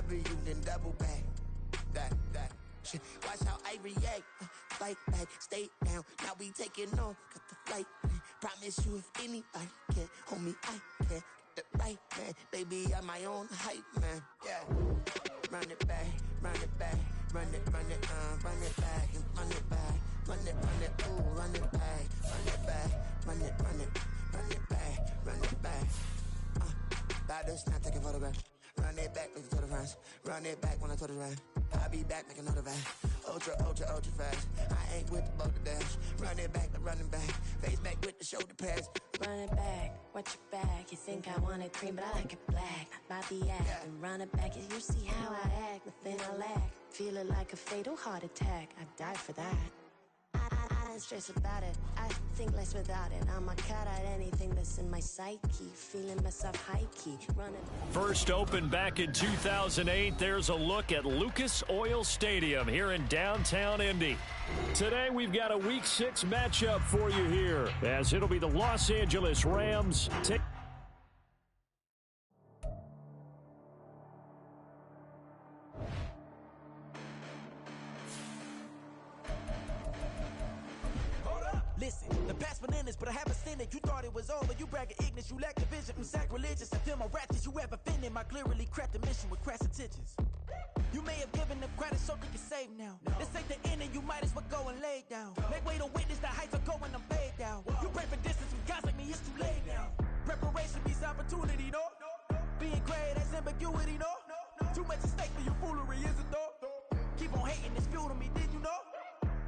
Whatever you then double back. That shit. Watch how I react. Fight back, stay down. Now we taking on. Got the flight. Promise you if anybody can, homie, I can. Get the right man. Baby, I'm my own hype man. Yeah. Run it back, run it back. Run it back, and run it back. Run it, ooh, run it back. Run it back, run it back, run it back. About this, not taking photograph. Run it back, make it to the front. Run it back when I told it right. I'll be back, make another back. Ultra fast. I ain't with the boulder dash. Run it back, running back. Face back with the shoulder pads. Run it back, watch your back. You think I want it cream, but I like it black. About the act and run it back. You see how I act, nothing I lack. Feeling like a fatal heart attack. I'd die for that. I don't stress about it. I think less without it. I'ma cut out anything that's in my psyche. Feeling myself high-key. Running. First opened back in 2008. There's a look at Lucas Oil Stadium here in downtown Indy. Today we've got a Week 6 matchup for you here, as it'll be the Los Angeles Rams take. Listen, the past bananas, but I haven't seen it. You thought it was over. You bragging ignorance. You lack the vision from sacrilegious. I feel my ratchets. You have offended my clearly crafted mission with crass intentions. You may have given them credit so they can save now. This ain't the end and you might as well go and lay down. Make way to witness the heights are going, I'm paid down. You pray for distance with guys like me, it's too late now. Preparation means opportunity, no? Being great has ambiguity, no? Too much at stake for your foolery, is it though? Keep on hating, it's fuel to me, did you know?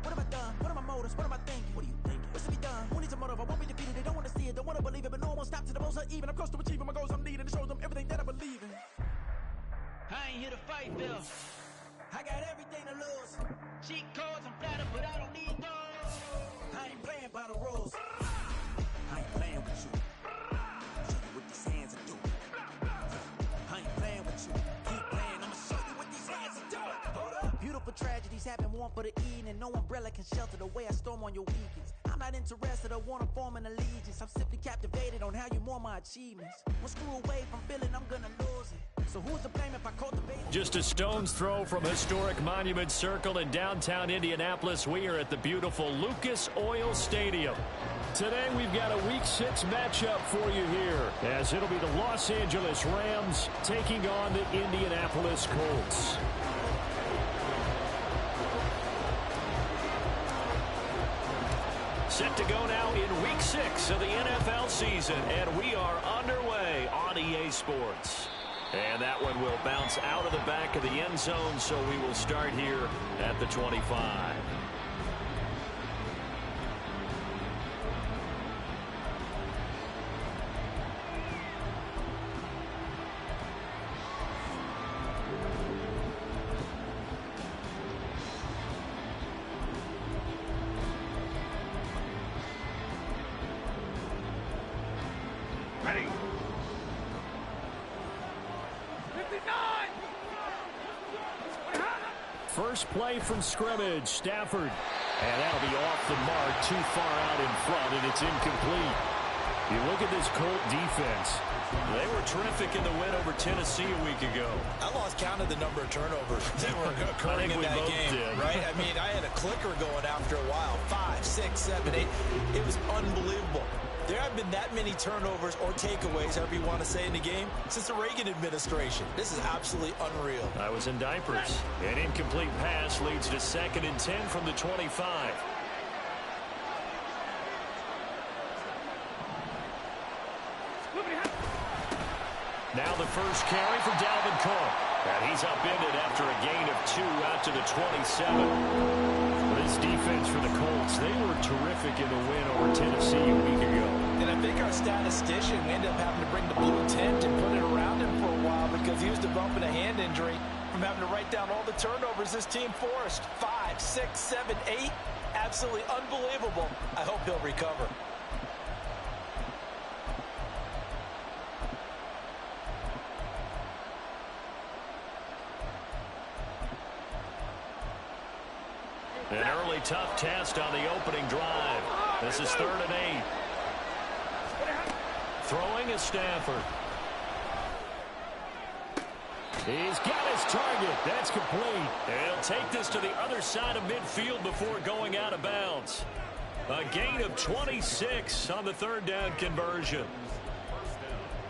What have I done? What are my motives? What am I thinking? What are you thinking? What's to be done? Who needs a motive? I won't be defeated. They don't want to see it, don't want to believe it, but no one won't stop to the most uneven. I'm close to achieving my goals. I'm needing to show them everything that I believe in. I ain't here to fight, Bill. I got everything to lose. Cheat codes, I'm flattered, but I don't need those. I ain't playing by the rules. I ain't playing with you. Show you what these hands are doing. I ain't playing with you. Keep playing, I'ma show you what these hands are doing. Hold up. Beautiful tragedies happen, one for the evening. No umbrella can shelter the way I storm on your weekends. I'm not interested, I wanna form an allegiance. I'm simply captivated on how you mourn my achievements. One screw away from feeling I'm gonna lose it. So who's to blame if I cultivate? Just a stone's throw from historic Monument Circle in downtown Indianapolis. We are at the beautiful Lucas Oil Stadium. Today we've got a Week 6 matchup for you here, as it'll be the Los Angeles Rams taking on the Indianapolis Colts. Set to go now in Week 6 of the NFL season, and we are underway on EA Sports. And that one will bounce out of the back of the end zone, so we will start here at the 25. Ready. First play from scrimmage, Stafford. And that'll be off the mark, too far out in front, and it's incomplete. You look at this Colt defense. They were terrific in the win over Tennessee a week ago. I lost count of the number of turnovers that were occurring in that game, right? I mean, I had a clicker going after a while. 5, 6, 7, 8. It was unbelievable. There haven't been that many turnovers or takeaways, however you want to say, in the game since the Reagan administration. This is absolutely unreal. I was in diapers. An incomplete pass leads to 2nd and 10 from the 25. Now the first carry for Dalvin Cook. And he's upended after a gain of 2 out to the 27. This defense for the Colts, they were terrific in the win over Tennessee a week ago. And I think our statistician ended up having to bring the blue tent and put it around him for a while because he was developing a hand injury from having to write down all the turnovers this team forced. 5, 6, 7, 8. Absolutely unbelievable. I hope he'll recover. An early tough test on the opening drive. This is 3rd and 8. Throwing is Stafford. He's got his target. That's complete. He'll take this to the other side of midfield before going out of bounds. A gain of 26 on the third down conversion.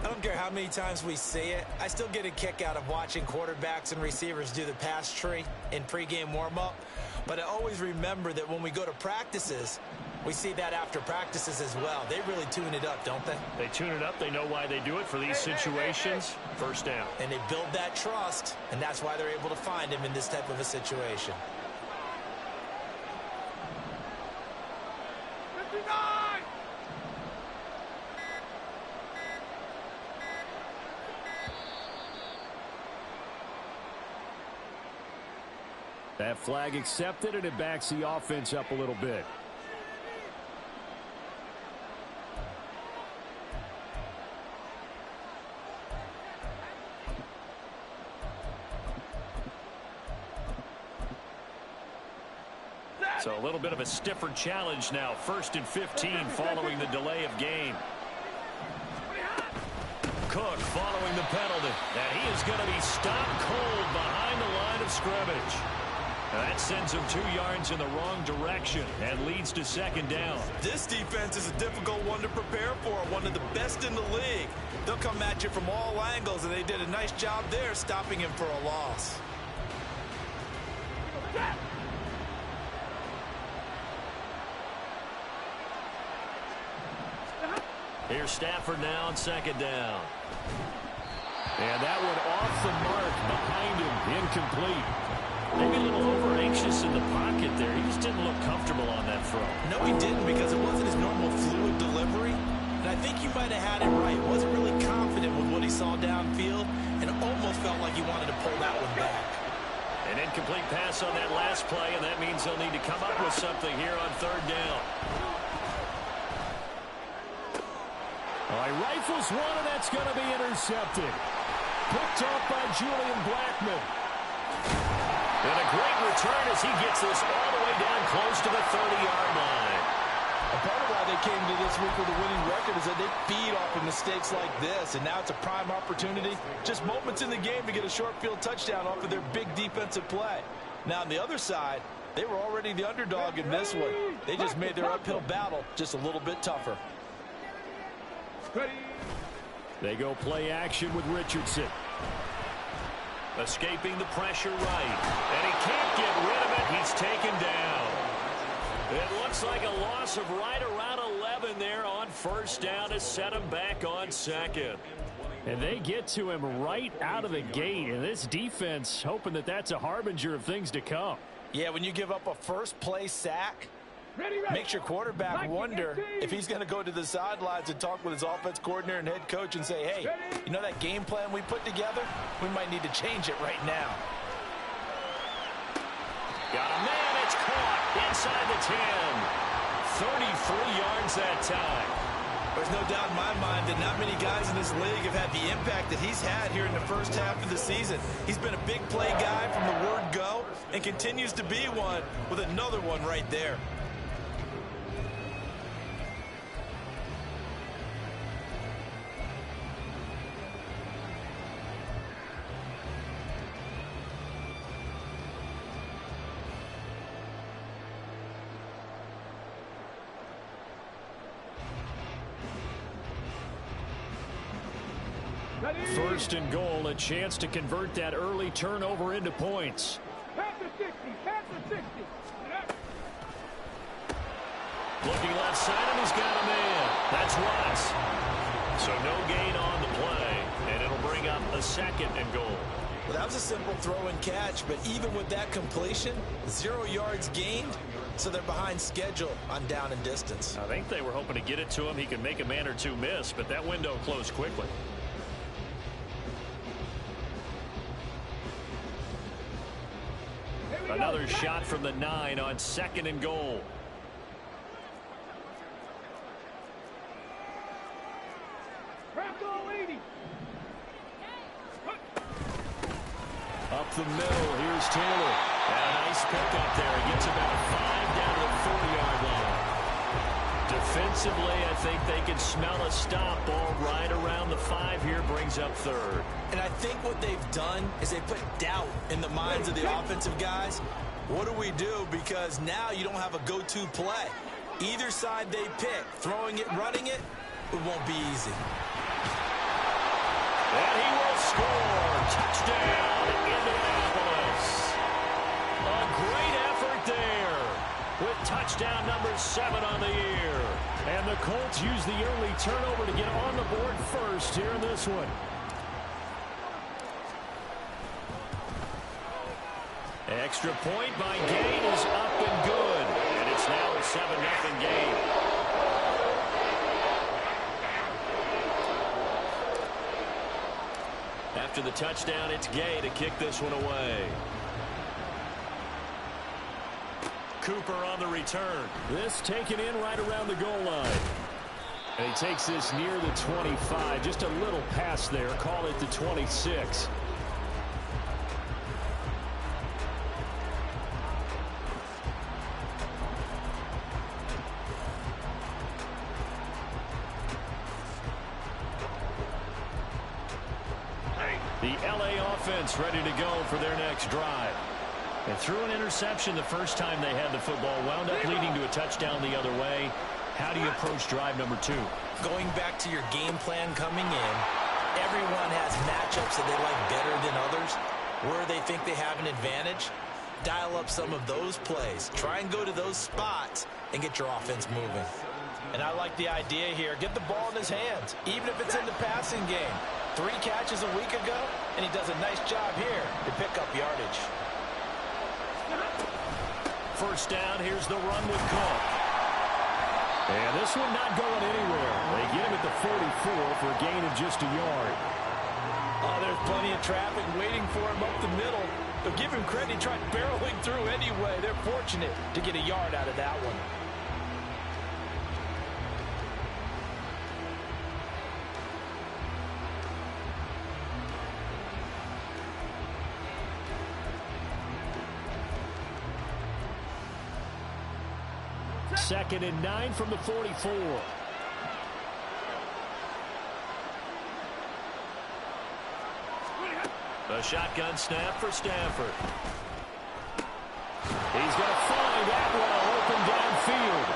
I don't care how many times we see it. I still get a kick out of watching quarterbacks and receivers do the pass tree in pregame warm-up. But I always remember that when we go to practices, we see that after practices as well. They really tune it up, don't they? They tune it up. They know why they do it for these situations. First down. And they build that trust, and that's why they're able to find him in this type of a situation. 59! That flag accepted, and it backs the offense up a little bit. So a little bit of a stiffer challenge now. 1st and 15 following the delay of game. Cook following the penalty. And he is going to be stopped cold behind the line of scrimmage. That sends him 2 yards in the wrong direction and leads to 2nd down. This defense is a difficult one to prepare for, one of the best in the league. They'll come at you from all angles, and they did a nice job there stopping him for a loss. Here's Stafford now on 2nd down. And that one off the mark behind him, incomplete. Maybe a little over-anxious in the pocket there. He just didn't look comfortable on that throw. No, he didn't, because it wasn't his normal fluid delivery. And I think you might have had it right. He wasn't really confident with what he saw downfield, and it almost felt like he wanted to pull that one back. An incomplete pass on that last play, and that means they'll need to come up with something here on 3rd down. All right, rifles one, and that's going to be intercepted. Picked off by Julian Blackmon. And a great return as he gets this all the way down close to the 30-yard line. A part of why they came to this week with a winning record is that they feed off of mistakes like this, and now it's a prime opportunity. Just moments in the game to get a short field touchdown off of their big defensive play. Now, on the other side, they were already the underdog in this one. They just made their uphill battle just a little bit tougher. They go play action with Richardson. Escaping the pressure right. And he can't get rid of it. He's taken down. It looks like a loss of right around 11 there on 1st down to set him back on 2nd. And they get to him right out of the gate. And this defense hoping that that's a harbinger of things to come. Yeah, when you give up a first-play sack, makes your quarterback wonder if he's going to go to the sidelines and talk with his offense coordinator and head coach and say, hey, you know that game plan we put together? We might need to change it right now. Got a man, it's caught inside the 10. 33 yards that time. There's no doubt in my mind that not many guys in this league have had the impact that he's had here in the first half of the season. He's been a big play guy from the word go and continues to be one with another one right there. First and goal, a chance to convert that early turnover into points. Pass the 60, pass the 60. Looking left side, and he's got a man. That's Watts. So no gain on the play, and it'll bring up a 2nd and goal. Well, that was a simple throw and catch, but even with that completion, 0 yards gained, so they're behind schedule on down and distance. I think they were hoping to get it to him. He could make a man or two miss, but that window closed quickly. Another shot from the 9 on 2nd and goal. Up the middle, here's Taylor. And a nice pickup there. He gets about 5 down to the 40-yard line. defensively, I think they can smell a stop. Ball right around the 5 here, brings up third. And I think what they've done is they put doubt in the minds of the offensive guys. What do we do? Because now you don't have a go-to play. Either side they pick, throwing it, running it, it won't be easy. And he will score. Touchdown, Indianapolis. A great effort there with touchdown number 7 on the year. And the Colts use the early turnover to get on the board first here in this one. Extra point by Gain is up and good. And it's now a 7-0 game. After the touchdown, it's Gay to kick this one away. Cooper on the return. This taken in right around the goal line. And he takes this near the 25. Just a little pass there. Call it the 26. The LA offense ready to go for their next drive. And threw an interception the first time they had the football. Wound up leading to a touchdown the other way. How do you approach drive number 2? Going back to your game plan coming in, everyone has matchups that they like better than others. Where they think they have an advantage, dial up some of those plays. Try and go to those spots and get your offense moving. And I like the idea here. Get the ball in his hands, even if it's in the passing game. 3 catches a week ago, and he does a nice job here to pick up yardage. First down, here's the run with Cook. And this one not going anywhere. They get him at the 44 for a gain of just a yard. Oh, there's plenty of traffic waiting for him up the middle. But give him credit, he tried barreling through anyway. They're fortunate to get a yard out of that one. Second and 9 from the 44. A shotgun snap for Stafford. He's going to find that one open downfield.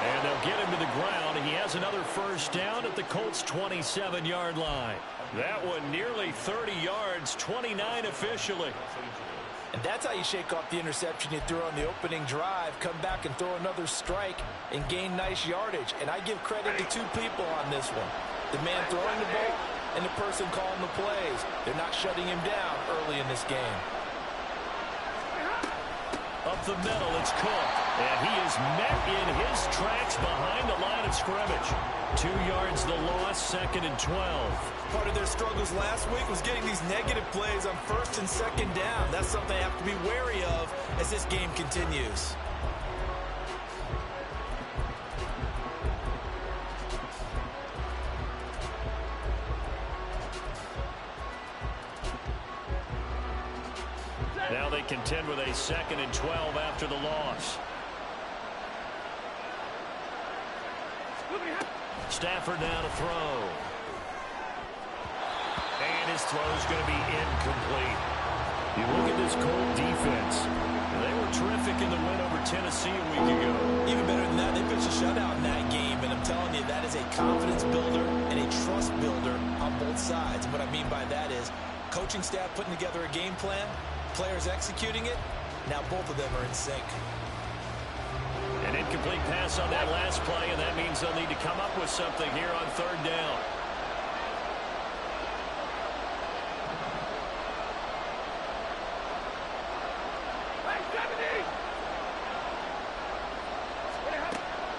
And they'll get him to the ground. He has another first down at the Colts' 27-yard line. That one nearly 30 yards, 29 officially. And that's how you shake off the interception you threw on the opening drive, come back and throw another strike and gain nice yardage. And I give credit to 2 people on this one. The man throwing the ball and the person calling the plays. They're not shutting him down early in this game. Up the middle, it's Cook. And he is met in his tracks behind the line of scrimmage. 2 yards the loss, 2nd and 12. Part of their struggles last week was getting these negative plays on 1st and 2nd down. That's something they have to be wary of as this game continues. Now they contend with a 2nd and 12 after the loss. Stafford now to throw. And his throw is going to be incomplete. You look at this Colt defense. They were terrific in the win over Tennessee a week ago. Even better than that, they pitched a shutout in that game. And I'm telling you, that is a confidence builder and a trust builder on both sides. And what I mean by that is coaching staff putting together a game plan, players executing it. Now both of them are in sync. An incomplete pass on that last play, and that means they'll need to come up with something here on 3rd down.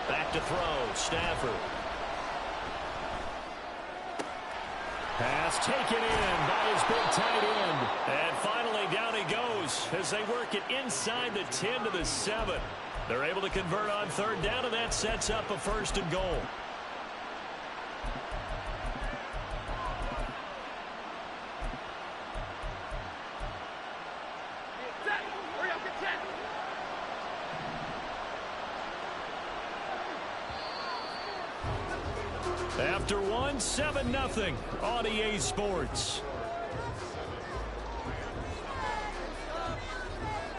Back to throw, Stafford. Pass taken in by his big tight end. And finally down he goes as they work it inside the 10 to the 7. They're able to convert on 3rd down, and that sets up a 1st and goal. After one, 7-0 on EA Sports.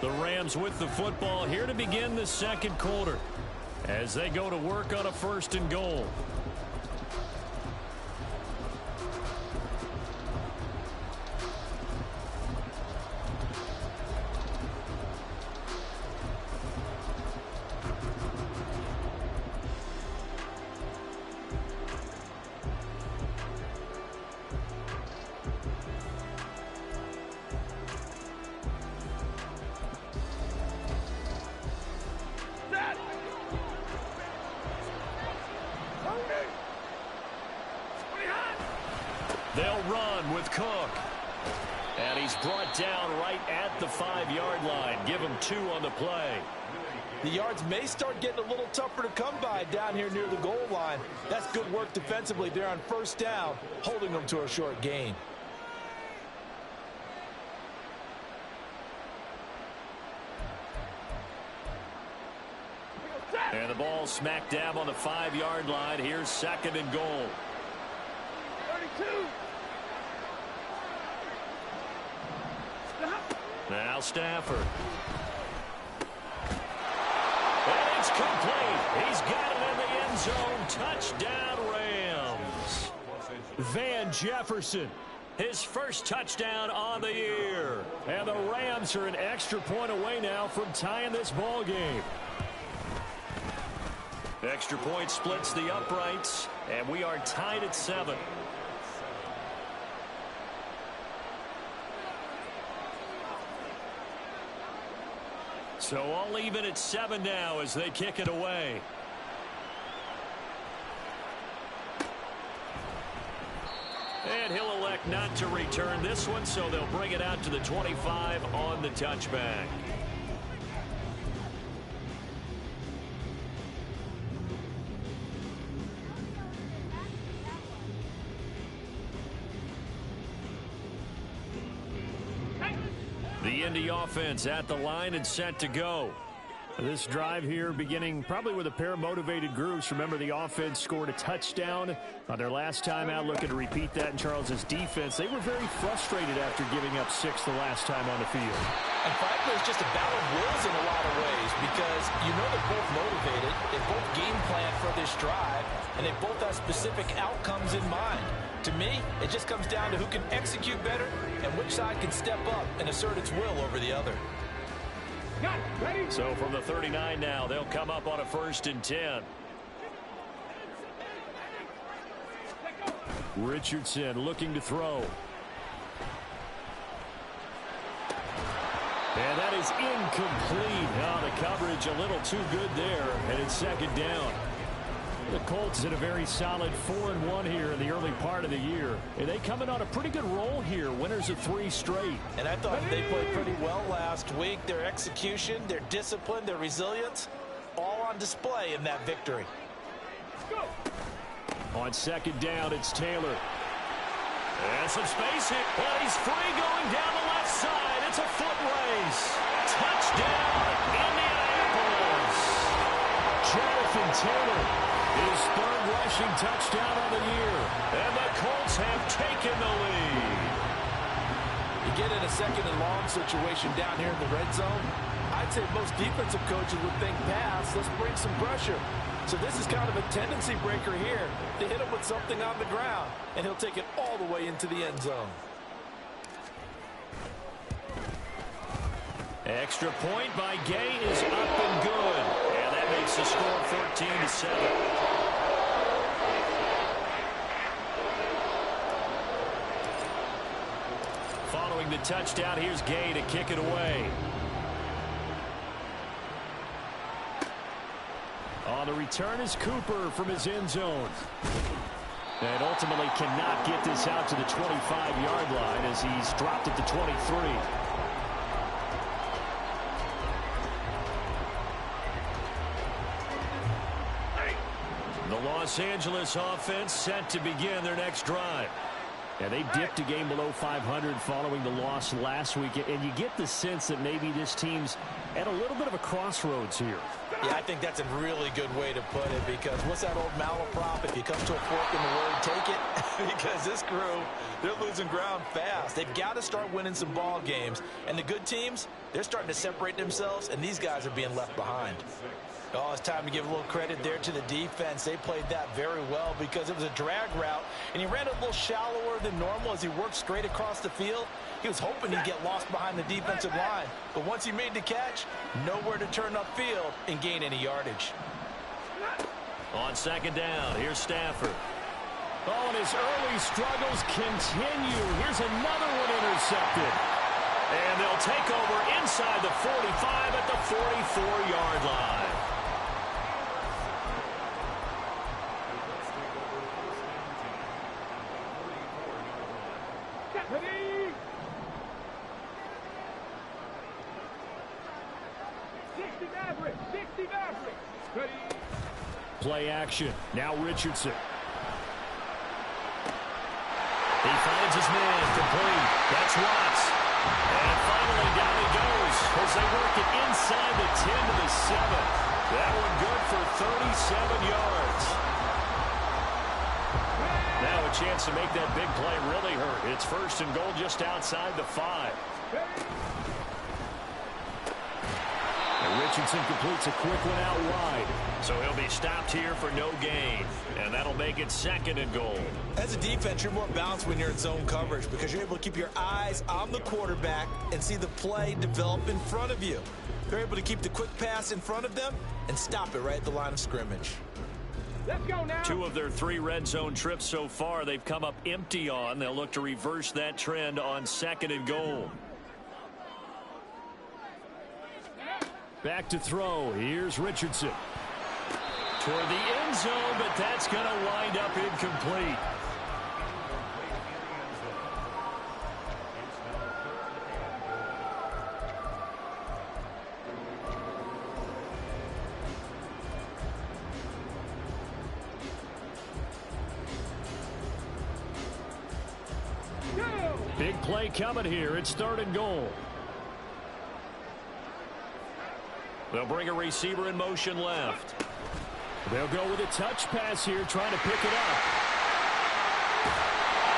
The Rams with the football here to begin the second quarter as they go to work on a 1st and goal. They'll run with Cook. And he's brought down right at the 5-yard line. Give him 2 on the play. The yards may start getting a little tougher to come by down here near the goal line. That's good work defensively there on 1st down, holding them to a short gain. And the ball smack dab on the 5-yard line. Here's 2nd and goal. 32. Now Stafford. And it's complete. He's got it in the end zone. Touchdown, Rams. Van Jefferson, his first touchdown on the year. And the Rams are an extra point away now from tying this ball game. Extra point splits the uprights, and we are tied at 7. So all even at 7 now as they kick it away. And he'll elect not to return this one, so they'll bring it out to the 25 on the touchback. The Indy offense at the line and set to go. This drive here beginning probably with a pair of motivated groups. Remember, the offense scored a touchdown on their last time out, looking to repeat that in Charles's defense. They were very frustrated after giving up 6 the last time on the field. And frankly, it's just a battle of wills in a lot of ways because you know they're both motivated. They both game plan for this drive, and they both have specific outcomes in mind. To me, it just comes down to who can execute better and which side can step up and assert its will over the other. So from the 39 now, they'll come up on a 1st and 10. Richardson looking to throw. And that is incomplete. Oh, the coverage a little too good there, and it's 2nd down. The Colts in a very solid 4-1 here in the early part of the year. And they come in on a pretty good roll here, winners of 3 straight. And I thought they played pretty well last week. Their execution, their discipline, their resilience, all on display in that victory. On 2nd down, it's Taylor. And some space here. But he's free going down the left side. It's a foot race. Touchdown, Indianapolis. Jonathan Taylor. His 3rd rushing touchdown of the year. And the Colts have taken the lead. You get in a 2nd and long situation down here in the red zone. I'd say most defensive coaches would think pass. Let's bring some pressure. So this is kind of a tendency breaker here to hit him with something on the ground. And he'll take it all the way into the end zone. Extra point by Gay is up and good. And that makes the score 14-7. Following the touchdown, here's Gay to kick it away. On the return is Cooper from his end zone. And ultimately cannot get this out to the 25-yard line as he's dropped at the 23. The Los Angeles offense set to begin their next drive. And they dipped a game below 500 following the loss last week. And you get the sense that maybe this team's at a little bit of a crossroads here. Yeah, I think that's a really good way to put it, because what's that old malaprop? If you come to a fork in the road, take it. Because this crew, they're losing ground fast. They've got to start winning some ball games. And the good teams, they're starting to separate themselves, and these guys are being left behind. Oh, it's time to give a little credit there to the defense. They played that very well because it was a drag route, and he ran a little shallower than normal as he worked straight across the field. He was hoping he'd get lost behind the defensive line, but once he made the catch, nowhere to turn upfield and gain any yardage. On second down, here's Stafford. Oh, and his early struggles continue. Here's another one intercepted. And they'll take over inside the 45 at the 44-yard line. Play action. Now Richardson. He finds his man complete. That's Watts. And finally down he goes as they work it inside the 10 to the 7. That one good for 37 yards. Now a chance to make that big play really hurt. It's first and goal just outside the 5. And Richardson completes a quick one out wide. So he'll be stopped here for no gain. And that'll make it second and goal. As a defense, you're more balanced when you're in zone coverage because you're able to keep your eyes on the quarterback and see the play develop in front of you. They're able to keep the quick pass in front of them and stop it right at the line of scrimmage. Let's go now. 2 of their 3 red zone trips so far they've come up empty on. They'll look to reverse that trend on second and goal. Back to throw. Here's Richardson. Toward the end zone, but that's going to wind up incomplete. Big play coming here. It's third and goal. They'll bring a receiver in motion left. They'll go with a touch pass here, trying to pick it up.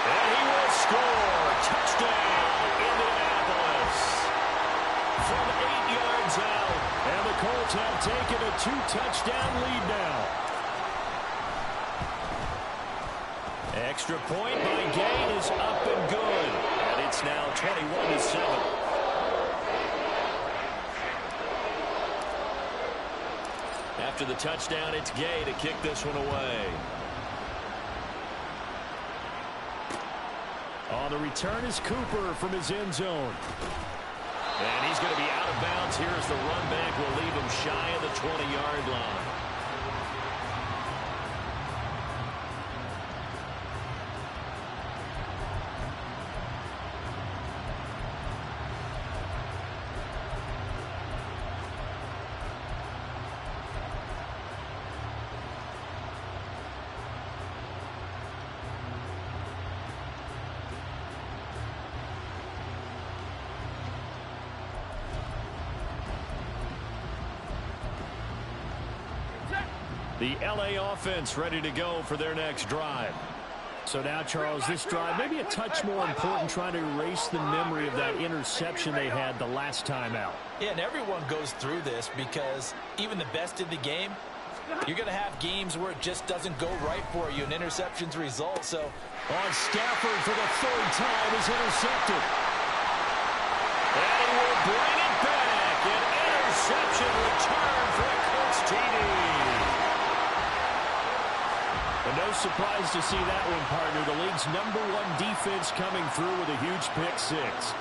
And he will score. Touchdown, Indianapolis. From 8 yards out. And the Colts have taken a 2-touchdown lead now. Extra point by Gain is up and good. And it's now 21-7. After the touchdown, it's Gay to kick this one away. On the return is Cooper from his end zone. And he's going to be out of bounds here as the run back will leave him shy of the 20-yard line. The LA offense ready to go for their next drive. So now, Charles, this drive maybe a touch more important, trying to erase the memory of that interception they had the last time out. Yeah, and everyone goes through this because even the best in the game, you're going to have games where it just doesn't go right for you, and interceptions result. So on Stafford for the 3rd time is intercepted. And he will bring it back. An interception return for a Colts TD. And no surprise to see that one, partner. The league's #1 defense coming through with a huge pick 6.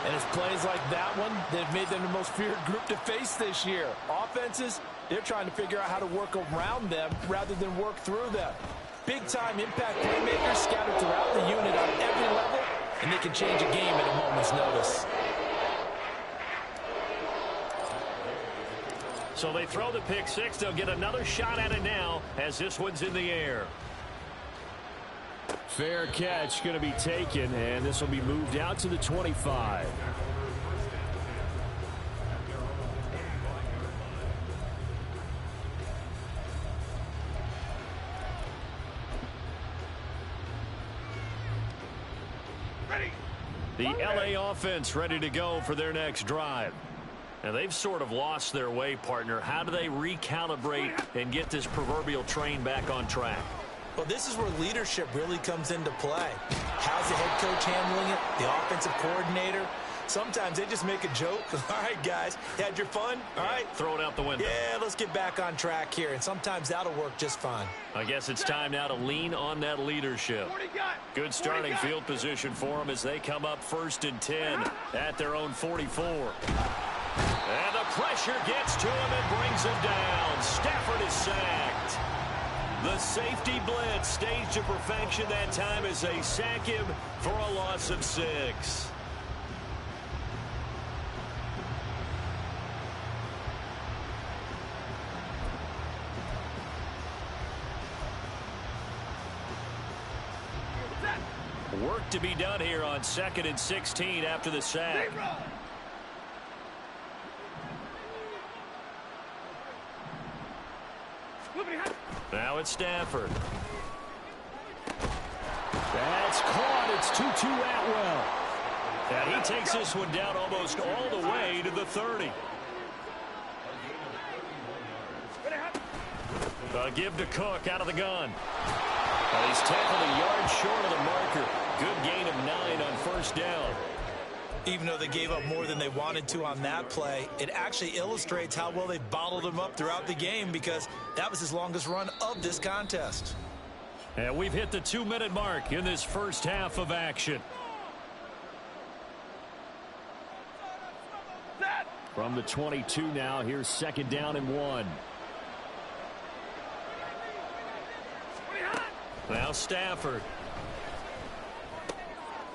And it's plays like that one that have made them the most feared group to face this year. Offenses, they're trying to figure out how to work around them rather than work through them. Big-time impact playmakers scattered throughout the unit on every level, and they can change a game at a moment's notice. So they throw the pick 6. They'll get another shot at it now as this one's in the air. Fair catch going to be taken, and this will be moved out to the 25. The LA offense ready to go for their next drive. And they've sort of lost their way, partner. How do they recalibrate and get this proverbial train back on track? Well, this is where leadership really comes into play. How's the head coach handling it? The offensive coordinator? Sometimes they just make a joke. All right, guys, you had your fun? All right. Throw it out the window. Yeah, let's get back on track here. And sometimes that'll work just fine. I guess it's time now to lean on that leadership. Good starting field position for them as they come up 1st and 10 at their own 44. And the pressure gets to him and brings him down. Stafford is sacked. The safety blitz staged to perfection that time as they sack him for a loss of 6. Work to be done here on 2nd and 16 after the sack. Now it's Stafford. That's caught. It's 2-2 Atwell. And he takes this one down almost all the way to the 30. Give to Cook out of the gun. And he's tackled a yard short of the marker. Good gain of 9 on 1st down. Even though they gave up more than they wanted to on that play, it actually illustrates how well they bottled him up throughout the game because that was his longest run of this contest. And we've hit the 2-minute mark in this first half of action. From the 22 now, here's 2nd down and 1. Now Stafford.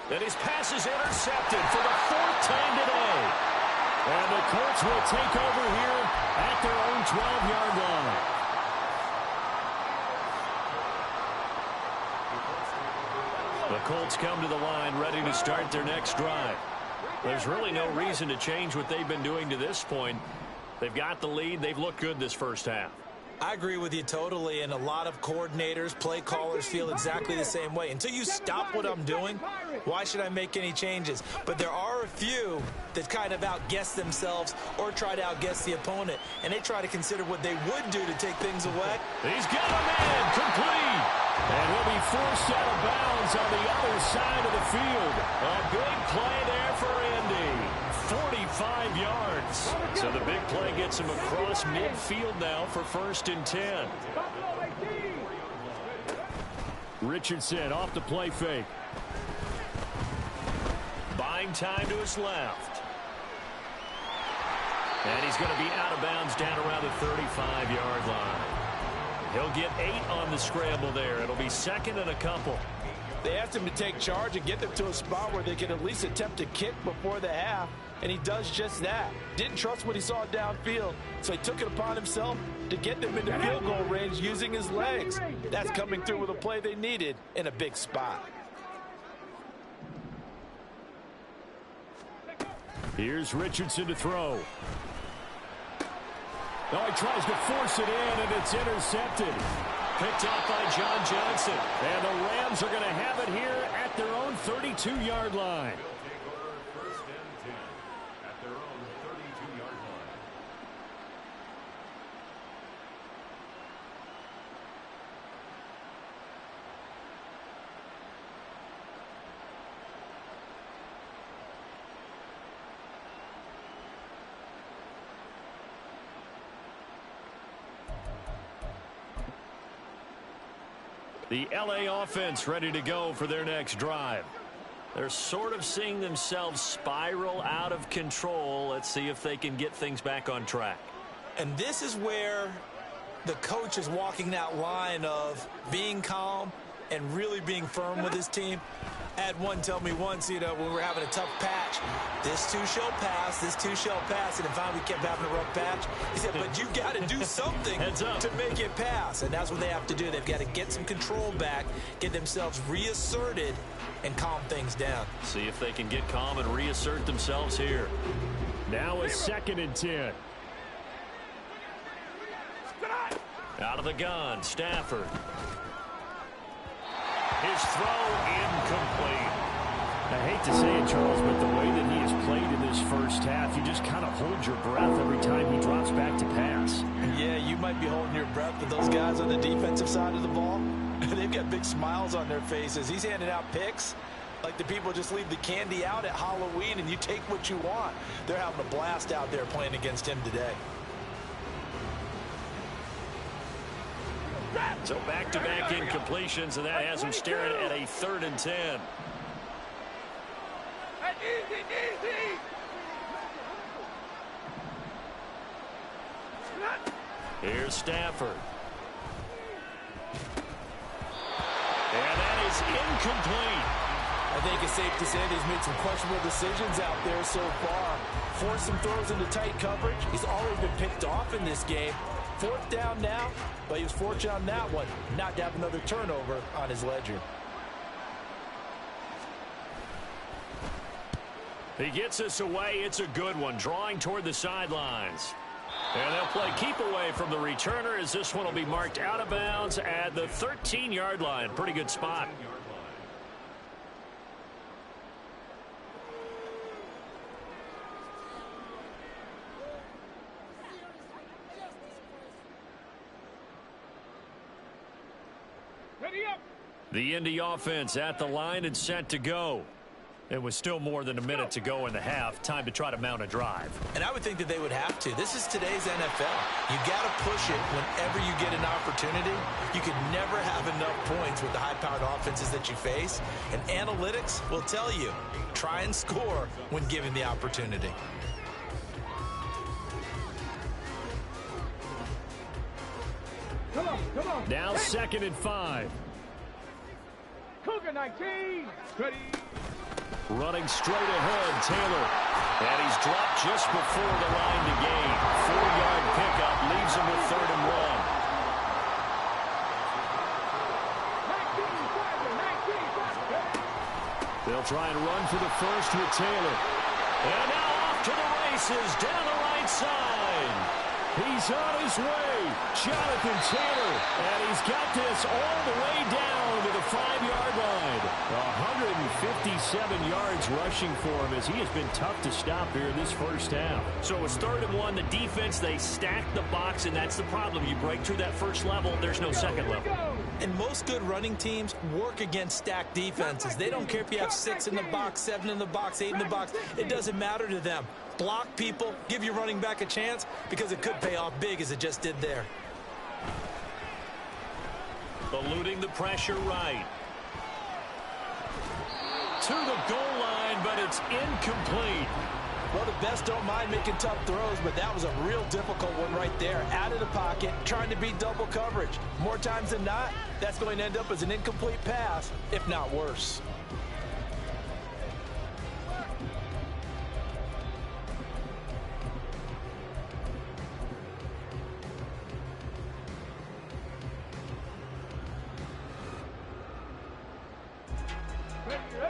And his pass is intercepted for the 4th time today. And the Colts will take over here at their own 12-yard line. The Colts come to the line ready to start their next drive. There's really no reason to change what they've been doing to this point. They've got the lead. They've looked good this first half. I agree with you totally, and a lot of coordinators, play callers feel exactly the same way. Until you stop what I'm doing, why should I make any changes? But there are a few that kind of outguess themselves or try to outguess the opponent, and they try to consider what they would do to take things away. He's got him in, complete. And he'll be forced out of bounds on the other side of the field. A big play there for Indy. 45 yards. So the big play gets him across midfield now for 1st and 10. Richardson off the play fake. Buying time to his left. And he's going to be out of bounds down around the 35-yard line. He'll get 8 on the scramble there. It'll be 2nd and a couple. They asked him to take charge and get them to a spot where they can at least attempt to kick before the half, and he does just that. Didn't trust what he saw downfield, so he took it upon himself to get them into field goal range using his legs. That's coming through with a play they needed in a big spot. Here's Richardson to throw. Oh, he tries to force it in, and it's intercepted. Picked off by John Johnson. And the Rams are going to have it here at their own 32-yard line. The LA offense ready to go for their next drive. They're sort of seeing themselves spiral out of control. Let's see if they can get things back on track. And this is where the coach is walking that line of being calm and really being firm with his team. I had one tell me once, when we were having a tough patch, this too shall pass, this too shall pass. And then finally we kept having a rough patch. He said, but you got to do something to make it pass. And that's what they have to do. They've got to get some control back, get themselves reasserted, and calm things down. See if they can get calm and reassert themselves here. Now a 2nd and 10. Out of the gun, Stafford. His throw incomplete. I hate to say it, Charles, but the way that he has played in this first half, you just kind of hold your breath every time he drops back to pass. Yeah, you might be holding your breath, but those guys on the defensive side of the ball, they've got big smiles on their faces. He's handing out picks like the people just leave the candy out at Halloween and you take what you want. They're having a blast out there playing against him today. So back-to-back incompletions, and that has him staring at a 3rd and 10. Here's Stafford. And that is incomplete. I think it's safe to say that he's made some questionable decisions out there so far. Forced some throws into tight coverage. He's already been picked off in this game. 4th down now, but he was fortunate on that one not to have another turnover on his ledger. He gets us away. It's a good one, drawing toward the sidelines. And they'll play keep away from the returner as this one will be marked out of bounds at the 13-yard line. Pretty good spot. The Indy offense at the line and set to go. It was still more than a minute to go in the half. Time to try to mount a drive. And I would think that they would have to. This is today's NFL. You got to push it whenever you get an opportunity. You can never have enough points with the high-powered offenses that you face. And analytics will tell you, try and score when given the opportunity. Come on. Now 2nd and 5. Cougar 19. Ready. Running straight ahead, Taylor. And he's dropped just before the line to gain. 4-yard pickup leaves him with 3rd and 1. They'll try and run for the first with Taylor. And now off to the races down the right side. He's on his way, Jonathan Taylor, and he's got this all the way down to the 5-yard line. 157 yards rushing for him as he has been tough to stop here in this first half. So it was 3rd and 1. The defense, they stacked the box, and that's the problem. You break through that first level, there's no second level. And most good running teams work against stacked defenses. They don't care if you have 6 in the box, 7 in the box, 8 in the box. It doesn't matter to them. Block people, give your running back a chance because it could pay off big as it just did there. Eluding the pressure right. To the goal line, but it's incomplete. Well, the best don't mind making tough throws, but that was a real difficult one right there. Out of the pocket, trying to beat double coverage. More times than not, that's going to end up as an incomplete pass, if not worse.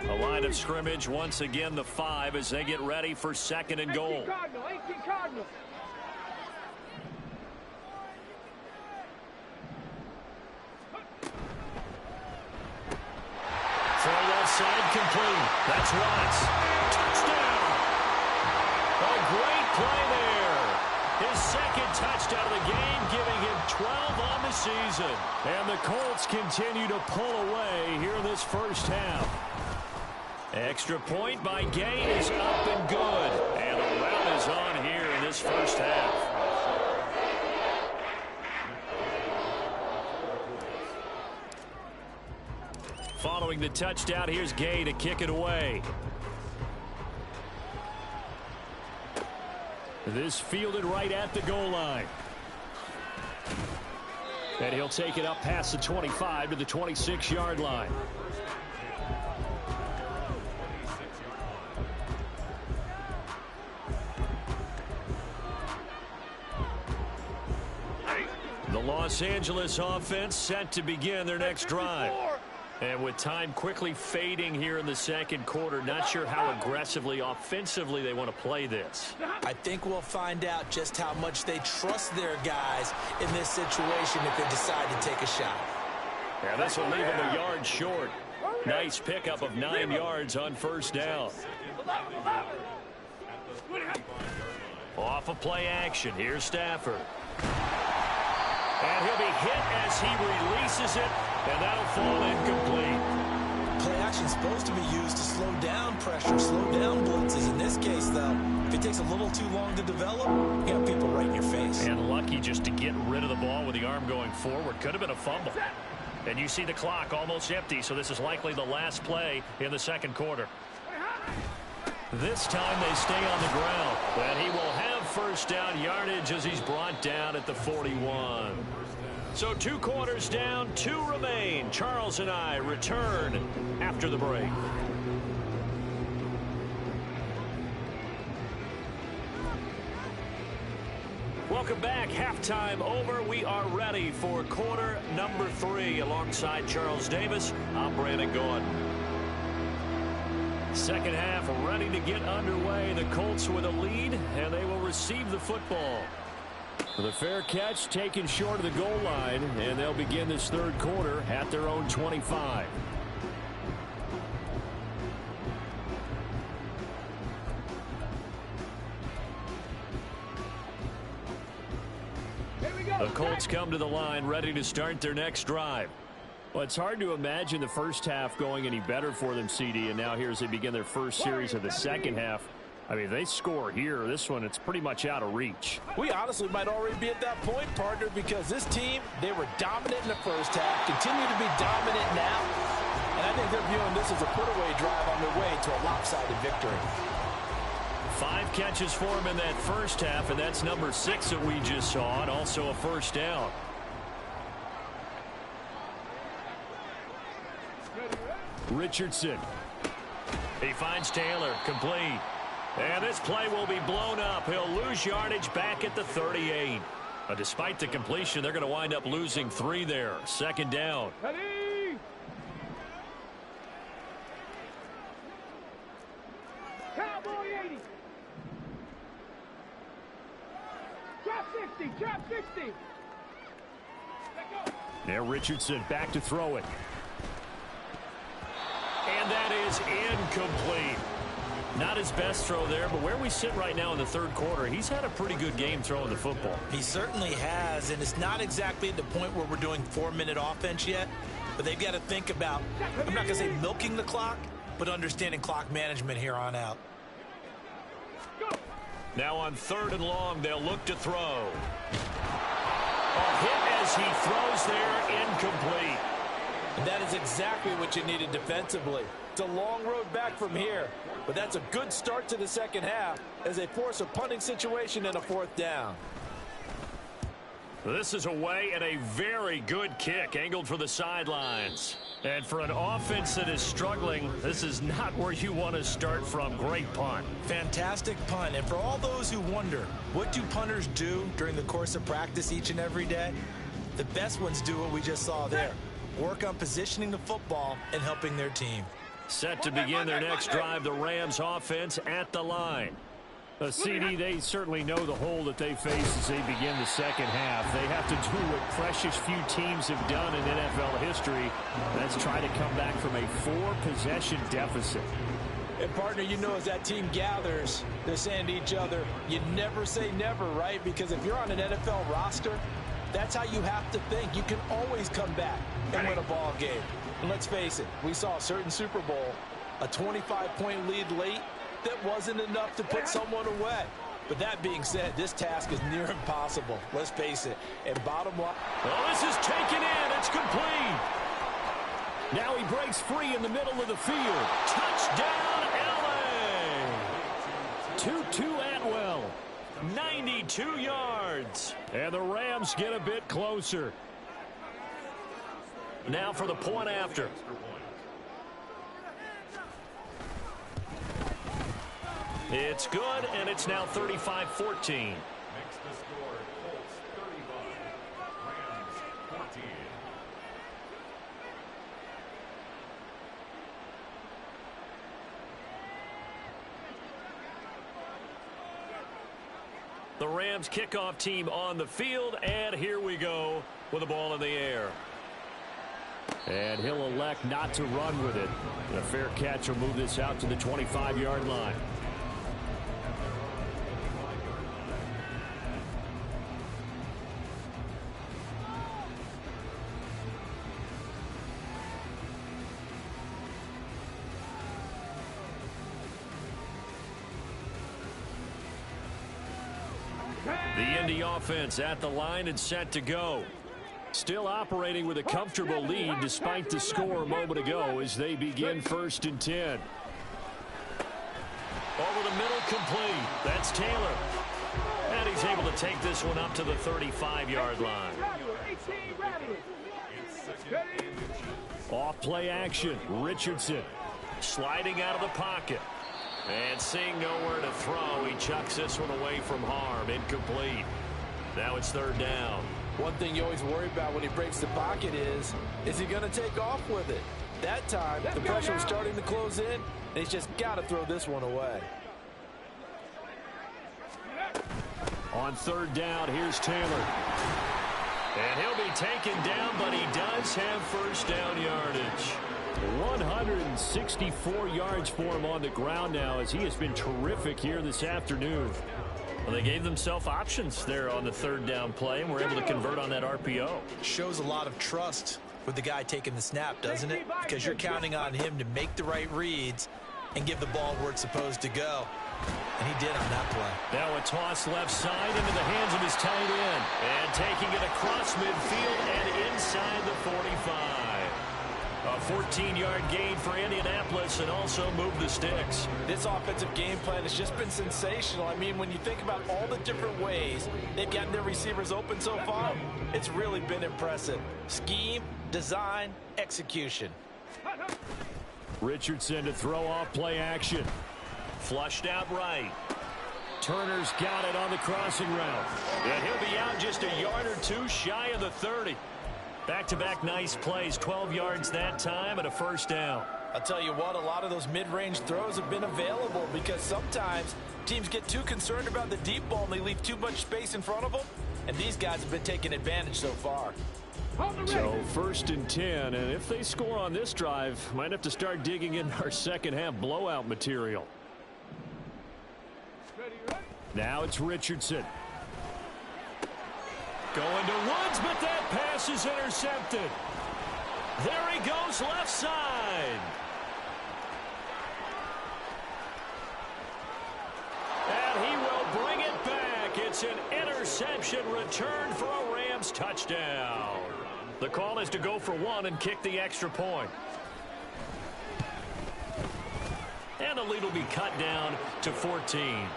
A line of scrimmage, once again the 5 as they get ready for 2nd and goal. 18 Cardinal. Throw outside complete. That's Watts. Touchdown. A great play there. His 2nd touchdown of the game, giving him 12 on the season. And the Colts continue to pull away here in this first half. Extra point by Gay is up and good. And the rout is on here in this first half. Following the touchdown, here's Gay to kick it away. This fielded right at the goal line. And he'll take it up past the 25 to the 26-yard line. Los Angeles offense set to begin their next drive. And with time quickly fading here in the second quarter, not sure how aggressively, offensively they want to play this. I think we'll find out just how much they trust their guys in this situation if they decide to take a shot. Yeah, this will leave them a yard short. Nice pickup of 9 yards on first down. Off of play action. Here's Stafford. And he'll be hit as he releases it, and that'll fall incomplete. Play action is supposed to be used to slow down pressure, slow down blitzes. In this case, though, if it takes a little too long to develop, you have people right in your face. And lucky just to get rid of the ball with the arm going forward. Could have been a fumble. And you see the clock almost empty, so this is likely the last play in the second quarter. This time they stay on the ground, and he will have first down yardage as he's brought down at the 41. So 2 quarters down, 2 remain. Charles and I return after the break. Welcome back. Halftime over. We are ready for quarter number 3. Alongside Charles Davis, I'm Brandon Gordon. Second half ready to get underway. The Colts with a lead, and they will receive the football. The fair catch taken short of the goal line, and they'll begin this third quarter at their own 25. The Colts come to the line ready to start their next drive. Well, it's hard to imagine the first half going any better for them, CD, and now here as they begin their first series of the second half. I mean, if they score here, this one, it's pretty much out of reach. We honestly might already be at that point, partner, because this team, they were dominant in the first half, continue to be dominant now, and I think they're viewing this as a put-away drive on their way to a lopsided victory. 5 catches for him in that first half, and that's number 6 that we just saw, and also a first down. Richardson. He finds Taylor, complete. And this play will be blown up. He'll lose yardage back at the 38. Despite the completion, they're going to wind up losing 3 there. Second down. Ready? Cowboy 80. Drop 60. Drop 60. Let go. Now Richardson back to throw it. And that is incomplete. Not his best throw there, but where we sit right now in the third quarter, he's had a pretty good game throwing the football. He certainly has, and it's not exactly at the point where we're doing 4-minute offense yet, but they've got to think about, I'm not going to say milking the clock, but understanding clock management here on out. Now on 3rd and long, they'll look to throw. A hit as he throws there, incomplete. And that is exactly what you needed defensively. It's a long road back from here, but that's a good start to the second half as they force a punting situation and a 4th down. This is away and a very good kick angled for the sidelines. And for an offense that is struggling, this is not where you want to start from. Great punt. Fantastic punt. And for all those who wonder, what do punters do during the course of practice each and every day? The best ones do what we just saw there. Work on positioning the football and helping their team. Set to begin their next drive, the Rams offense at the line. CD, they certainly know the hole that they face as they begin the second half. They have to do what precious few teams have done in NFL history. That's try to come back from a 4-possession deficit. And, partner, you know as that team gathers, they're saying to each other, you never say never, right? Because if you're on an NFL roster, that's how you have to think. You can always come back and win a ball game. And let's face it, we saw a certain Super Bowl, a 25-point lead late, that wasn't enough to put someone away. But that being said, this task is near impossible. Let's face it. And bottom line. Oh, this is taken in. It's complete. Now he breaks free in the middle of the field. Touchdown, LA. Tutu Atwell. 92 yards. And the Rams get a bit closer. Now for the point after. It's good, and it's now 35-14. The Rams kickoff team on the field, and here we go with the ball in the air. And he'll elect not to run with it. And a fair catch will move this out to the 25-yard line. The Indy offense at the line and set to go. Still operating with a comfortable lead despite the score a moment ago as they begin 1st and 10. Over the middle, complete. That's Taylor. And he's able to take this one up to the 35-yard line. Off play action. Richardson sliding out of the pocket. And seeing nowhere to throw, he chucks this one away from harm. Incomplete. Now it's 3rd down. One thing you always worry about when he breaks the pocket is he going to take off with it? That time, the pressure was starting to close in, and he's just got to throw this one away. On 3rd down, here's Taylor. And he'll be taken down, but he does have 1st down yardage. 164 yards for him on the ground now as he has been terrific here this afternoon. Well, they gave themselves options there on the 3rd down play and were able to convert on that RPO. Shows a lot of trust with the guy taking the snap, doesn't it? Because you're counting on him to make the right reads and give the ball where it's supposed to go. And he did on that play. Now a toss left side into the hands of his tight end. And taking it across midfield and inside the 45. A 14-yard gain for Indianapolis and also move the sticks. This offensive game plan has just been sensational. I mean, when you think about all the different ways they've gotten their receivers open so far, it's really been impressive. Scheme, design, execution. Richardson to throw off play action. Flushed out right. Turner's got it on the crossing route. And he'll be out just a yard or two shy of the 30. Back-to-back nice plays, 12 yards that time and a 1st down. I'll tell you what, a lot of those mid-range throws have been available because sometimes teams get too concerned about the deep ball and they leave too much space in front of them, and these guys have been taking advantage so far. So 1st and 10, and if they score on this drive, might have to start digging in our second-half blowout material. Now it's Richardson. Going to Woods, but that pass is intercepted. There he goes left side. And he will bring it back. It's an interception return for a Rams touchdown. The call is to go for 1 and kick the extra point. And the lead will be cut down to 14.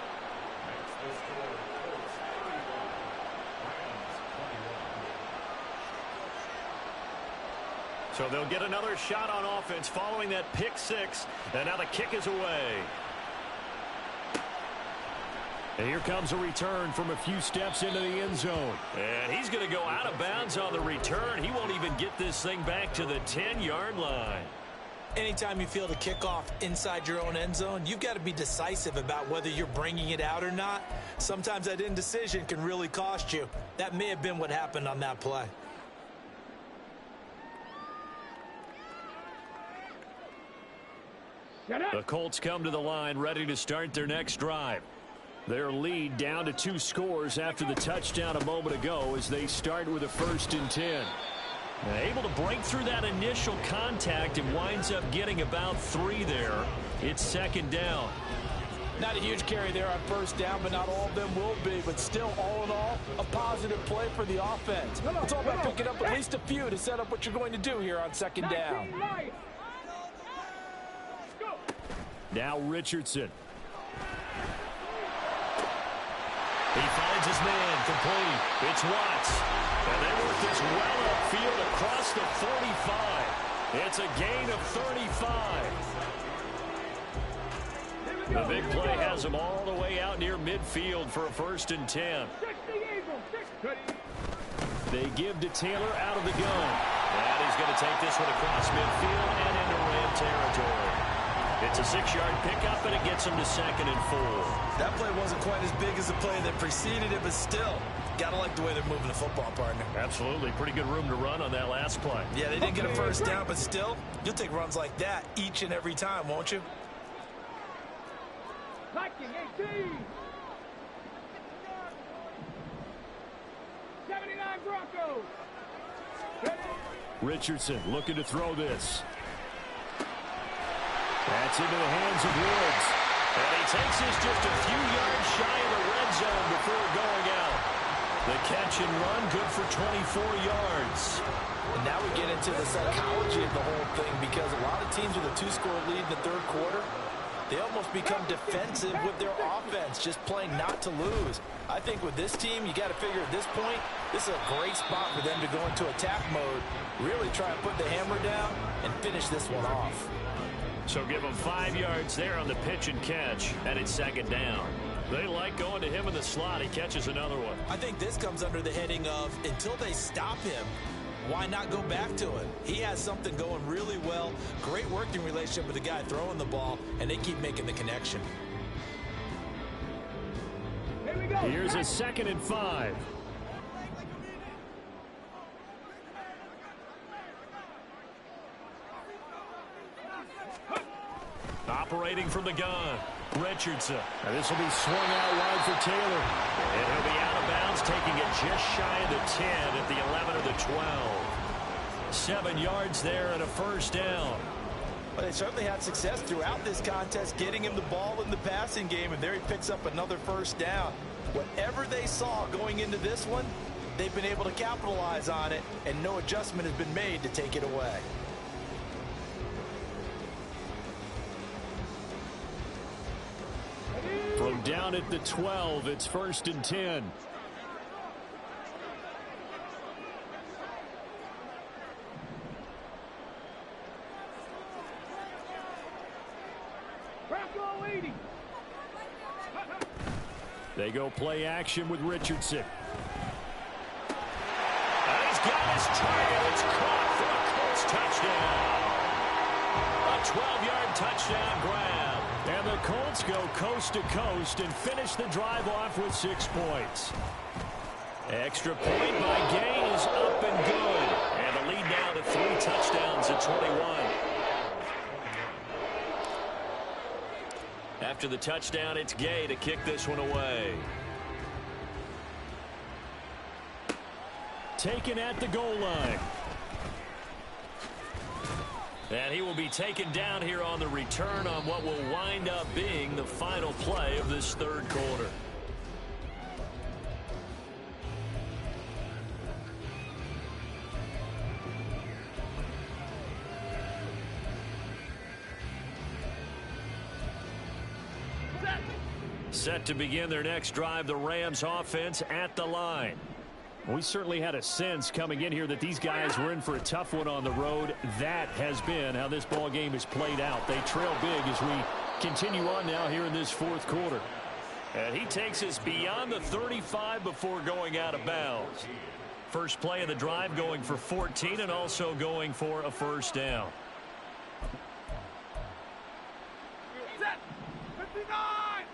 So they'll get another shot on offense following that pick 6. And now the kick is away. And here comes a return from a few steps into the end zone. And he's going to go out of bounds on the return. He won't even get this thing back to the 10-yard line. Anytime you feel the kickoff inside your own end zone, you've got to be decisive about whether you're bringing it out or not. Sometimes that indecision can really cost you. That may have been what happened on that play. The Colts come to the line ready to start their next drive. Their lead down to 2 scores after the touchdown a moment ago as they start with a 1st and 10. Able to break through that initial contact and winds up getting about 3 there. It's 2nd down. Not a huge carry there on 1st down, but not all of them will be. But still, all in all, a positive play for the offense. It's all about picking up at least a few to set up what you're going to do here on 2nd down. Now Richardson. He finds his man, complete. It's Watts. And they work this well upfield across the 45. It's a gain of 35. The big play has him all the way out near midfield for a 1st and 10. They give to Taylor out of the gun. And he's going to take this one across midfield and into Ram territory. It's a 6-yard pickup, and it gets him to 2nd and 4. That play wasn't quite as big as the play that preceded it, but still, got to like the way they're moving the football, partner. Absolutely. Pretty good room to run on that last play. Yeah, they didn't get a first down, but still, you'll take runs like that each and every time, won't you? Viking 18. 79 Broncos. Richardson looking to throw this. That's into the hands of Woods. And he takes this just a few yards shy of the red zone before going out. The catch and run, good for 24 yards. And now we get into the psychology of the whole thing, because a lot of teams with a 2-score lead in the third quarter, they almost become defensive with their offense, just playing not to lose. I think with this team, you got to figure at this point, this is a great spot for them to go into attack mode, really try and put the hammer down and finish this one off. So give him 5 yards there on the pitch and catch, and it's 2nd down. They like going to him in the slot. He catches another one. I think this comes under the heading of, until they stop him, why not go back to it? He has something going really well, great working relationship with the guy throwing the ball, and they keep making the connection. Here we go. Here's a 2nd and 5. Operating from the gun, Richardson. And this will be swung out wide for Taylor. And he'll be out of bounds, taking it just shy of the 10 at the 11 or the 12. 7 yards there and a first down. But they certainly had success throughout this contest, getting him the ball in the passing game, and there he picks up another first down. Whatever they saw going into this one, they've been able to capitalize on it, and no adjustment has been made to take it away. From down at the 12, it's 1st and 10. Bronco 80. They go play action with Richardson. And he's got his target. It's caught for a Colts touchdown. A 12-yard touchdown grab. And the Colts go coast to coast and finish the drive off with 6 points. Extra point by Gay is up and good. And the lead now to 3 touchdowns at 21. After the touchdown, it's Gay to kick this one away. Taken at the goal line. And he will be taken down here on the return on what will wind up being the final play of this third quarter. Set to begin their next drive, the Rams offense at the line. We certainly had a sense coming in here that these guys were in for a tough one on the road. That has been how this ball game is played out. They trail big as we continue on now here in this fourth quarter. And he takes us beyond the 35 before going out of bounds. First play of the drive going for 14 and also going for a first down. Set. 59.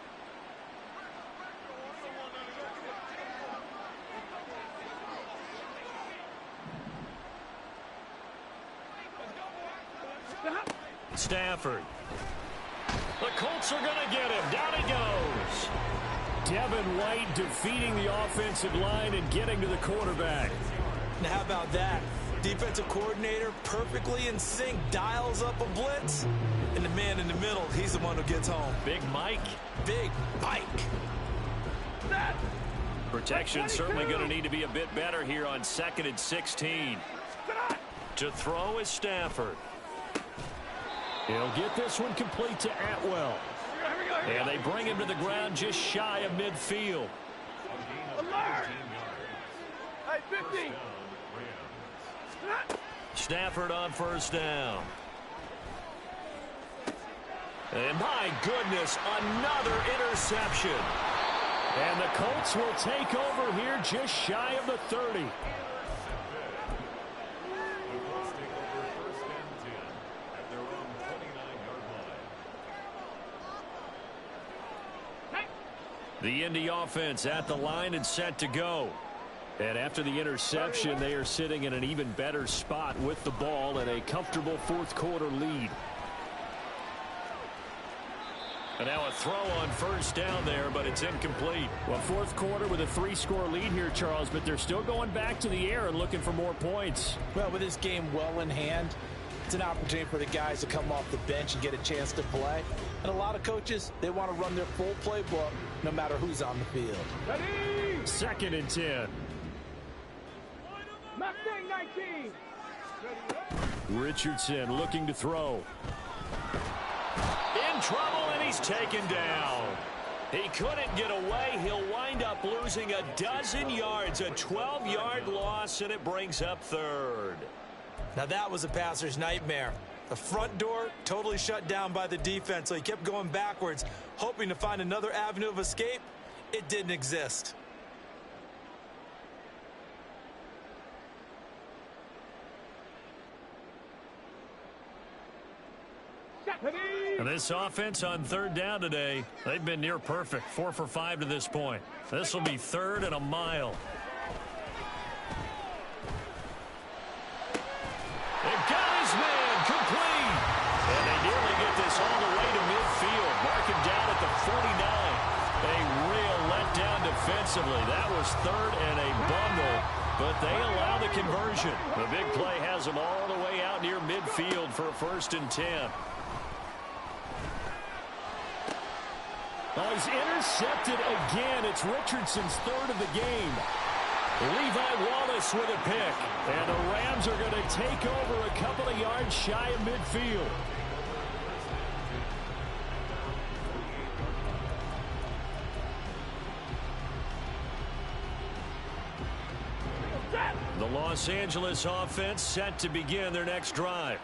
Stafford. The Colts are going to get him. Down he goes. Devin White defeating the offensive line and getting to the quarterback. Now, how about that? Defensive coordinator perfectly in sync, dials up a blitz, and the man in the middle, he's the one who gets home. Big Mike. Big Mike. Protection certainly going to need to be a bit better here on 2nd and 16. To throw is Stafford. He'll get this one complete to Atwell. And they bring him to the ground just shy of midfield. Alert. Hey, 50. Stafford on first down. And my goodness, another interception. And the Colts will take over here just shy of the 30. The Indy offense at the line and set to go. And after the interception, they are sitting in an even better spot with the ball and a comfortable fourth quarter lead. And now a throw on first down there, but it's incomplete. Well, fourth quarter with a 3-score lead here, Charles, but they're still going back to the air and looking for more points. Well, with this game well in hand, it's an opportunity for the guys to come off the bench and get a chance to play. And a lot of coaches, they want to run their full playbook no matter who's on the field. Ready? 2nd and 10. Mustang 19. Richardson looking to throw. In trouble, and he's taken down. He couldn't get away. He'll wind up losing a dozen yards, a 12-yard loss, and it brings up 3rd. Now that was a passer's nightmare. The front door totally shut down by the defense, so he kept going backwards, hoping to find another avenue of escape. It didn't exist. And this offense on 3rd down today, they've been near perfect, 4 for 5 to this point. This will be 3rd and a mile. They got his man complete. And they nearly get this all the way to midfield. Mark him down at the 49. A real letdown defensively. That was 3rd and a bundle, but they allow the conversion. The big play has them all the way out near midfield for a 1st and 10. Oh, he's intercepted again. It's Richardson's 3rd of the game. Levi Wallace with a pick. And the Rams are going to take over a couple of yards shy of midfield. The Los Angeles offense set to begin their next drive.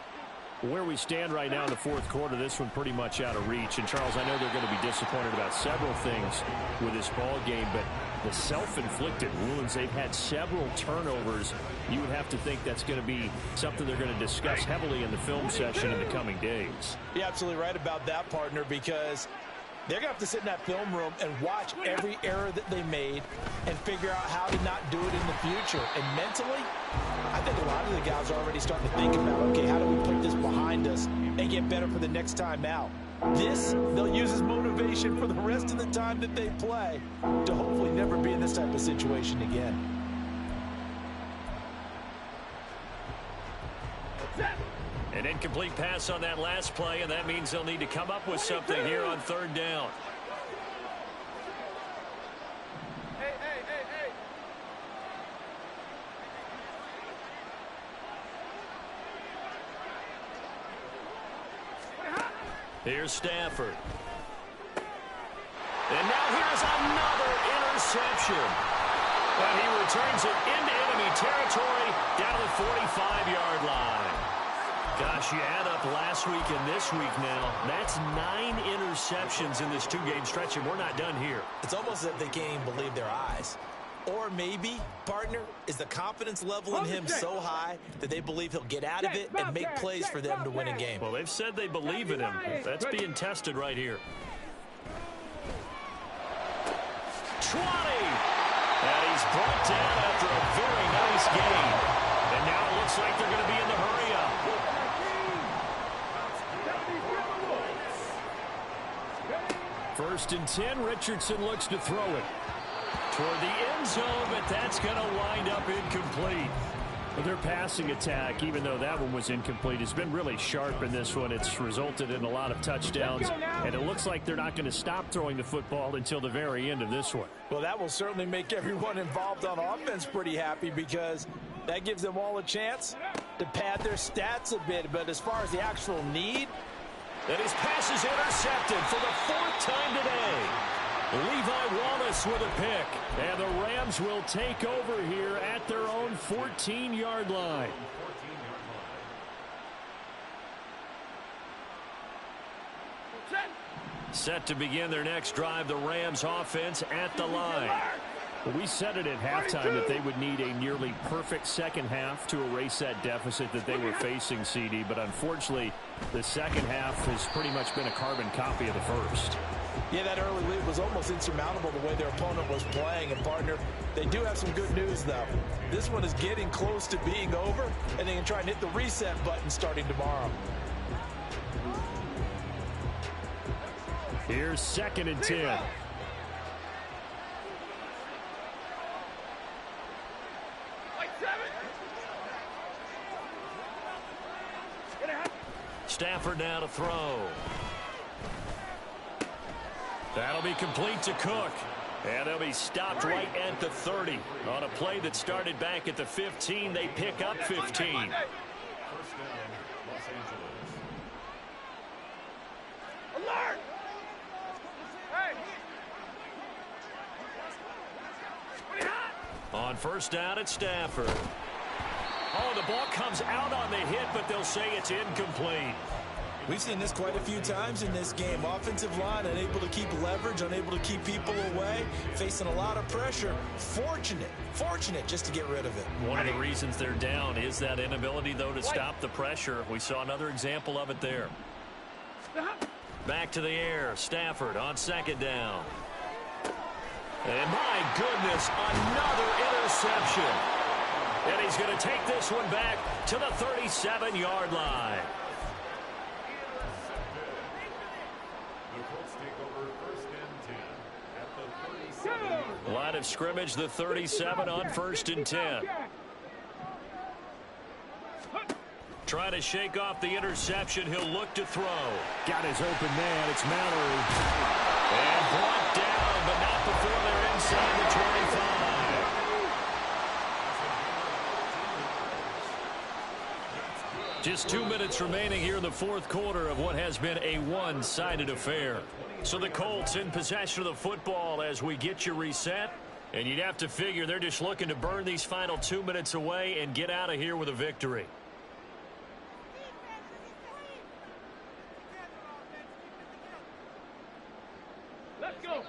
Where we stand right now in the fourth quarter, this one pretty much out of reach. And, Charles, I know they're going to be disappointed about several things with this ball game, but the self-inflicted wounds, they've had several turnovers. You would have to think that's going to be something they're going to discuss heavily in the film session in the coming days. You're absolutely right about that, partner, because they're going to have to sit in that film room and watch every error that they made and figure out how to not do it in the future. And mentally, I think a lot of the guys are already starting to think about, okay, how do we put this behind us and get better for the next time out? This, they'll use as motivation for the rest of the time that they play to hopefully never be in this type of situation again. An incomplete pass on that last play, and that means they'll need to come up with something here on 3rd down. Hey. Here's Stafford. And now here's another interception. And he returns it into enemy territory down the 45-yard line. Gosh, you add up last week and this week now. That's 9 interceptions in this 2-game stretch, and we're not done here. It's almost as if they can't even believe their eyes. Or maybe, partner, is the confidence level in him so high that they believe he'll get out of it and make plays for them to win a game. Well, they've said they believe in him. That's being tested right here. 20. And he's brought down after a very nice game. And now it looks like they're going to be in the hurry-up. 1st and 10, Richardson looks to throw it toward the end zone, but that's going to wind up incomplete. But their passing attack, even though that one was incomplete, has been really sharp in this one. It's resulted in a lot of touchdowns, and it looks like they're not going to stop throwing the football until the very end of this one. Well, that will certainly make everyone involved on offense pretty happy because that gives them all a chance to pad their stats a bit. But as far as the actual need, and his pass is intercepted for the 4th time today. Levi Wallace with a pick. And the Rams will take over here at their own 14-yard line. Set to begin their next drive, the Rams offense at the line. We said it at halftime that they would need a nearly perfect second half to erase that deficit that they were facing, CD. But unfortunately, the second half has pretty much been a carbon copy of the first. Yeah, that early lead was almost insurmountable the way their opponent was playing. And, partner, they do have some good news, though. This one is getting close to being over, and they can try and hit the reset button starting tomorrow. Here's 2nd and 10. Stafford now to throw. That'll be complete to Cook. And they'll be stopped right at the 30. On a play that started back at the 15, they pick up 15. Alert! On first down, it's Stafford. Oh, the ball comes out on the hit, but they'll say it's incomplete. We've seen this quite a few times in this game. Offensive line unable to keep leverage, unable to keep people away, facing a lot of pressure. Fortunate just to get rid of it. One of the reasons they're down is that inability, though, to stop the pressure. We saw another example of it there. Back to the air. Stafford on 2nd down. And my goodness, another interception. And he's going to take this one back to the 37-yard line. Line of scrimmage, the 37 on 1st and 10. Trying to shake off the interception. He'll look to throw. Got his open man. It's Mallory. And brought down, but not before they're inside the 25. Just 2 minutes remaining here in the 4th quarter of what has been a one-sided affair. So the Colts in possession of the football as we get you reset. And you'd have to figure they're just looking to burn these final 2 minutes away and get out of here with a victory. Let's go.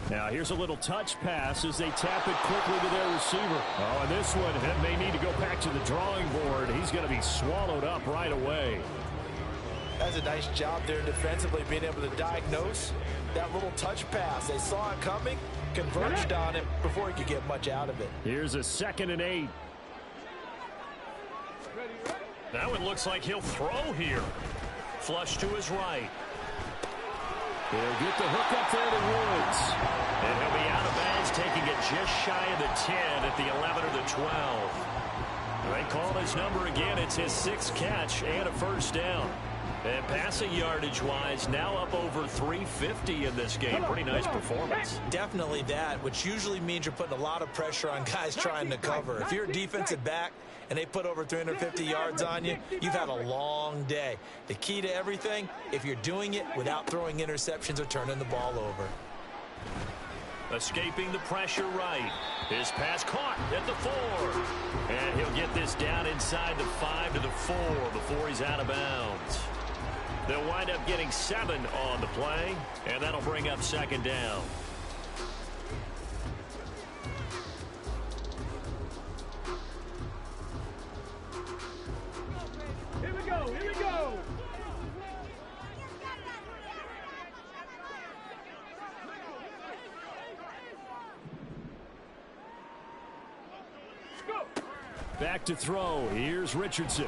Now here's a little touch pass as they tap it quickly to their receiver. Oh, and this one may need to go back to the drawing board. He's going to be swallowed up right away. That's a nice job there defensively, being able to diagnose that little touch pass. They saw it coming, converged on it before he could get much out of it. Here's a 2nd and 8. Now it looks like he'll throw here. Flush to his right. He'll get the hook up there to Woods. And he'll be out of bounds, taking it just shy of the 10 at the 11 or the 12. They call his number again. It's his 6th catch and a first down. And passing yardage-wise, now up over 350 in this game. Pretty nice performance. Definitely that, which usually means you're putting a lot of pressure on guys trying to cover. If you're a defensive back and they put over 350 yards on you, you've had a long day. The key to everything, if you're doing it without throwing interceptions or turning the ball over. Escaping the pressure right. His pass caught at the 4. And he'll get this down inside the 5 to the 4 before he's out of bounds. They'll wind up getting 7 on the play, and that'll bring up 2nd down. Here we go, here we go. Back to throw. Here's Richardson.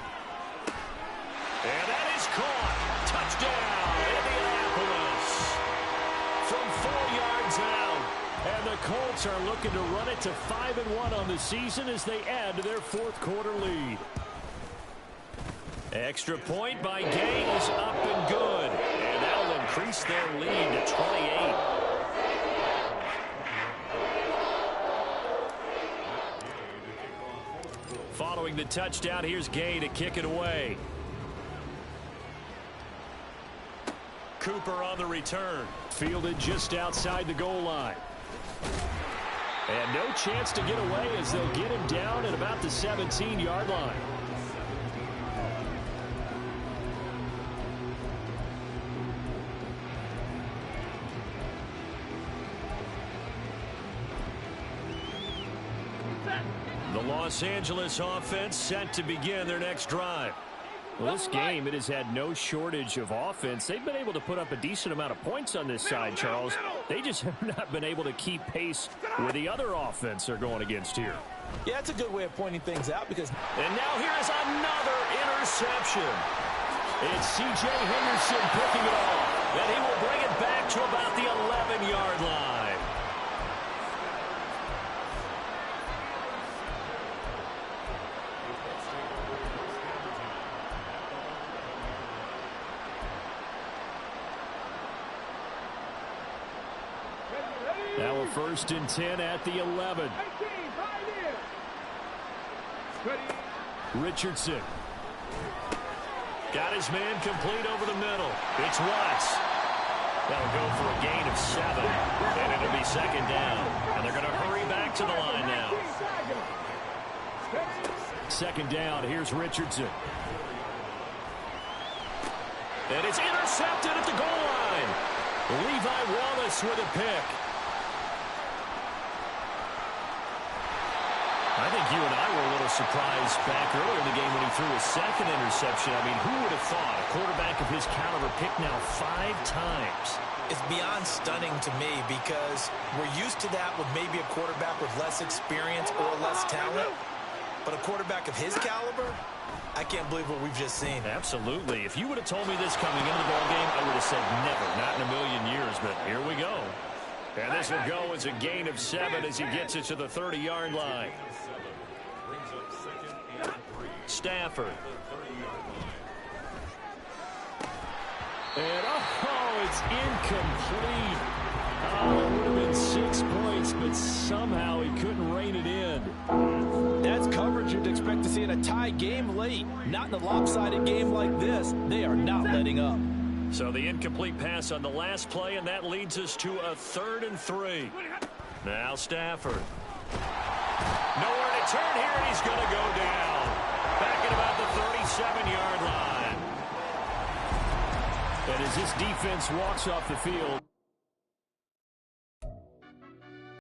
And that is caught. Touchdown, Indianapolis. From 4 yards out. And the Colts are looking to run it to 5-1 on the season as they add to their 4th quarter lead. Extra point by Gay is up and good. And that'll increase their lead to 28. Following the touchdown, here's Gay to kick it away. Cooper on the return. Fielded just outside the goal line. And no chance to get away as they'll get him down at about the 17-yard line. Los Angeles offense set to begin their next drive. Well, this game, it has had no shortage of offense. They've been able to put up a decent amount of points on this side, Charles. They just have not been able to keep pace with the other offense they're going against here. Yeah, that's a good way of pointing things out because... And now here's another interception. It's C.J. Henderson picking it off. And he will bring it back to about the 11-yard line. Now a 1st and 10 at the 11. Richardson. Got his man complete over the middle. It's Watts. That'll go for a gain of 7. And it'll be 2nd down. And they're going to hurry back to the line now. 2nd down. Here's Richardson. And it's intercepted at the goal line. Levi Wallace with a pick. I think you and I were a little surprised back earlier in the game when he threw his 2nd interception. I mean, who would have thought a quarterback of his caliber picked now 5 times? It's beyond stunning to me because we're used to that with maybe a quarterback with less experience or less talent. But a quarterback of his caliber, I can't believe what we've just seen. Absolutely. If you would have told me this coming into the ballgame, I would have said never, not in a million years. But here we go. And this will go as a gain of 7 as he gets it to the 30-yard line. Stafford. And, it's incomplete. It would have been 6 points, but somehow he couldn't rein it in. That's coverage you'd expect to see in a tie game late. Not in a lopsided game like this. They are not letting up. So the incomplete pass on the last play, and that leads us to a 3rd and 3. Now Stafford. Nowhere to turn here, and he's going to go down. Back at about the 37-yard line. And as this defense walks off the field,